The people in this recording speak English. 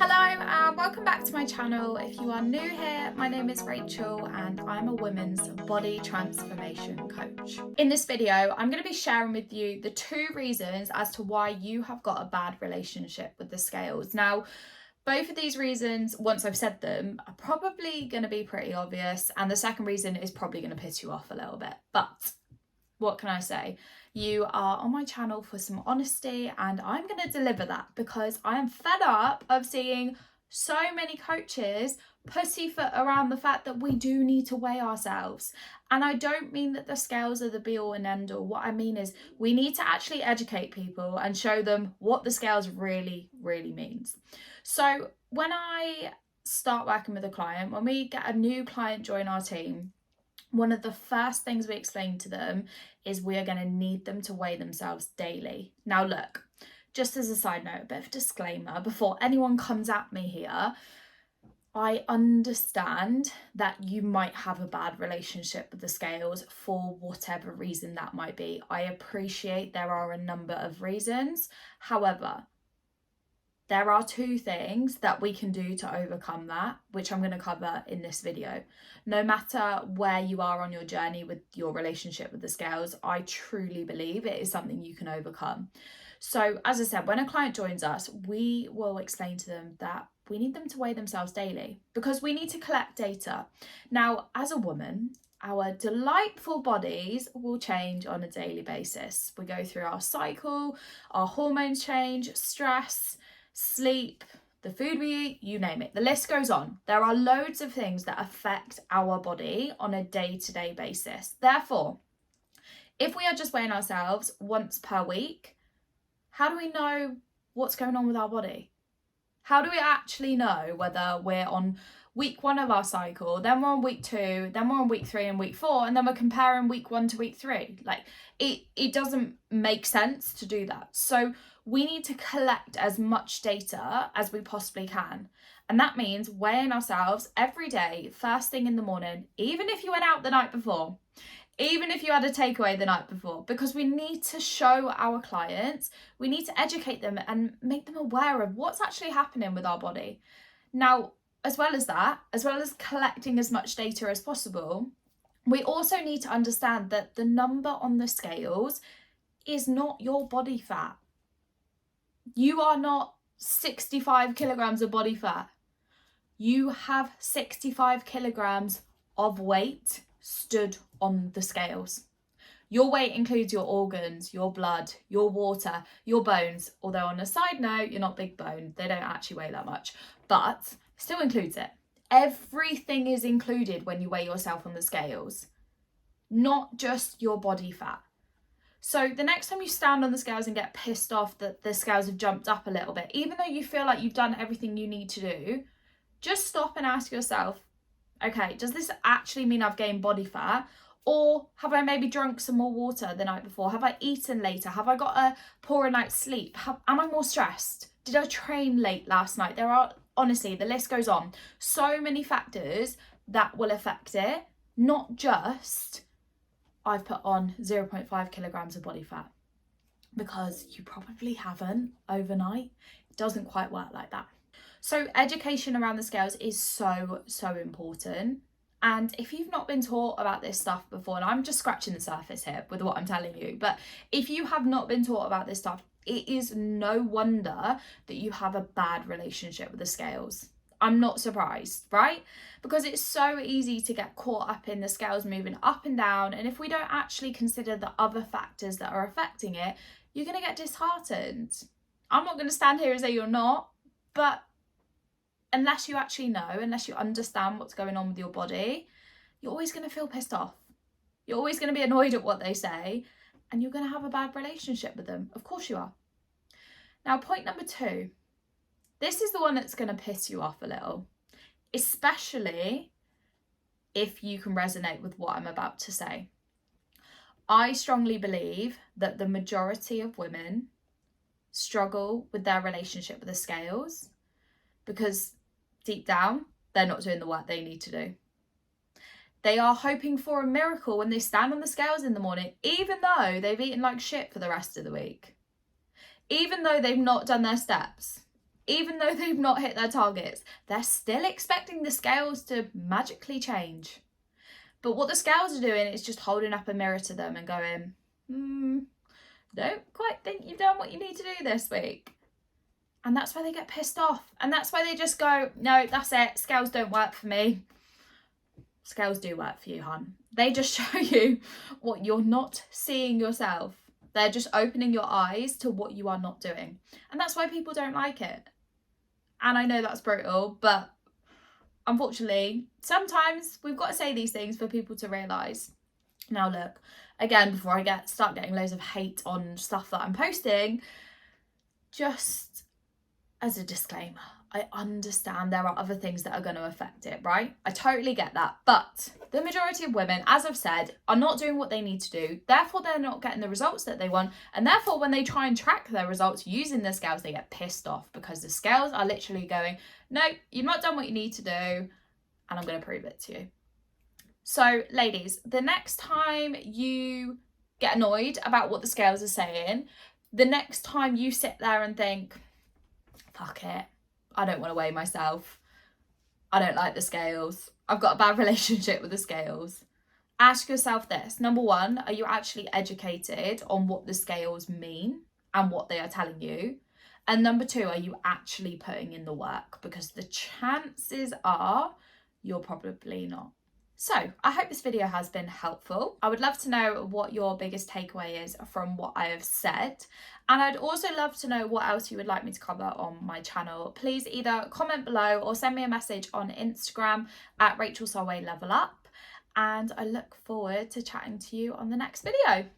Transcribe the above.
Hello and welcome back to my channel. If you are new here, my name is Rachel and I'm a women's body transformation coach. In this video, I'm going to be sharing with you the 2 reasons as to why you have got a bad relationship with the scales. Now, both of these reasons, once I've said them, are probably going to be pretty obvious, and the second reason is probably going to piss you off a little bit. But what can I say? You are on my channel for some honesty, and I'm going to deliver that because I am fed up of seeing so many coaches pussyfoot around the fact that we do need to weigh ourselves. And I don't mean that the scales are the be all and end all. What I mean is we need to actually educate people and show them what the scales really means. So when I start working with a client, when we get a new client join our team, one of the first things we explain to them is we are going to need them to weigh themselves daily. Now, look, just as a side note, a bit of a disclaimer before anyone comes at me here, I understand that you might have a bad relationship with the scales for whatever reason that might be. I appreciate there are a number of reasons. However, there are 2 things that we can do to overcome that, which I'm going to cover in this video. No matter where you are on your journey with your relationship with the scales, I truly believe it is something you can overcome. So, as I said, when a client joins us, we will explain to them that we need them to weigh themselves daily because we need to collect data. Now, as a woman, our delightful bodies will change on a daily basis. We go through our cycle, our hormones change, stress, sleep, the food we eat, you name it. The list goes on. There are loads of things that affect our body on a day-to-day basis. Therefore, if we are just weighing ourselves once per week, how do we know what's going on with our body? How do we actually know whether we're on week 1 of our cycle, then we're on week 2, then we're on week 3 and week 4, and then we're comparing week 1 to week 3? Like, it doesn't make sense to do that. So we need to collect as much data as we possibly can. And that means weighing ourselves every day, first thing in the morning, even if you went out the night before, even if you had a takeaway the night before, because we need to show our clients, we need to educate them and make them aware of what's actually happening with our body. Now, as well as that, as well as collecting as much data as possible, we also need to understand that the number on the scales is not your body fat. You are not 65 kilograms of body fat. You have 65 kilograms of weight stood on the scales. Your weight includes your organs, your blood, your water, your bones. Although on a side note, you're not big bone. They don't actually weigh that much, but still includes it. Everything is included when you weigh yourself on the scales, not just your body fat. So the next time you stand on the scales and get pissed off that the scales have jumped up a little bit, even though you feel like you've done everything you need to do, just stop and ask yourself, okay, does this actually mean I've gained body fat? Or have I maybe drunk some more water the night before? Have I eaten later? Have I got a poorer night's sleep? Am I more stressed? Did I train late last night? There are, honestly, the list goes on. So many factors that will affect it, not just I've put on 0.5 kilograms of body fat, because you probably haven't overnight. It doesn't quite work like that. So education around the scales is so important. And if you've not been taught about this stuff before, and I'm just scratching the surface here with what I'm telling you, but if you have not been taught about this stuff, it is no wonder that you have a bad relationship with the scales. I'm not surprised, right? Because it's so easy to get caught up in the scales moving up and down. And if we don't actually consider the other factors that are affecting it, you're going to get disheartened. I'm not going to stand here and say you're not, but unless you actually know, unless you understand what's going on with your body, you're always going to feel pissed off. You're always going to be annoyed at what they say, and you're going to have a bad relationship with them. Of course you are. Now, point number 2. This is the one that's going to piss you off a little, especially if you can resonate with what I'm about to say. I strongly believe that the majority of women struggle with their relationship with the scales because deep down, they're not doing the work they need to do. They are hoping for a miracle when they stand on the scales in the morning, even though they've eaten like shit for the rest of the week. Even though they've not done their steps. even though they've not hit their targets, they're still expecting the scales to magically change. But what the scales are doing is just holding up a mirror to them and going, don't quite think you've done what you need to do this week. And that's why they get pissed off. And that's why they just go, no, that's it. Scales don't work for me. Scales do work for you, hon. They just show you what you're not seeing yourself. They're just opening your eyes to what you are not doing. And that's why people don't like it. And I know that's brutal, but unfortunately, sometimes we've got to say these things for people to realise. Now look, again, before I start getting loads of hate on stuff that I'm posting, just as a disclaimer, I understand there are other things that are going to affect it, right? I totally get that. But the majority of women, as I've said, are not doing what they need to do. Therefore, they're not getting the results that they want. And therefore, when they try and track their results using the scales, they get pissed off because the scales are literally going, no, you've not done what you need to do, and I'm going to prove it to you. So, ladies, the next time you get annoyed about what the scales are saying, the next time you sit there and think, fuck it, I don't want to weigh myself, I don't like the scales, I've got a bad relationship with the scales, ask yourself this. Number one, are you actually educated on what the scales mean and what they are telling you? And number two, are you actually putting in the work? Because the chances are you're probably not. So I hope this video has been helpful. I would love to know what your biggest takeaway is from what I have said. And I'd also love to know what else you would like me to cover on my channel. Please either comment below or send me a message on Instagram at Rachel Solway Level Up. And I look forward to chatting to you on the next video.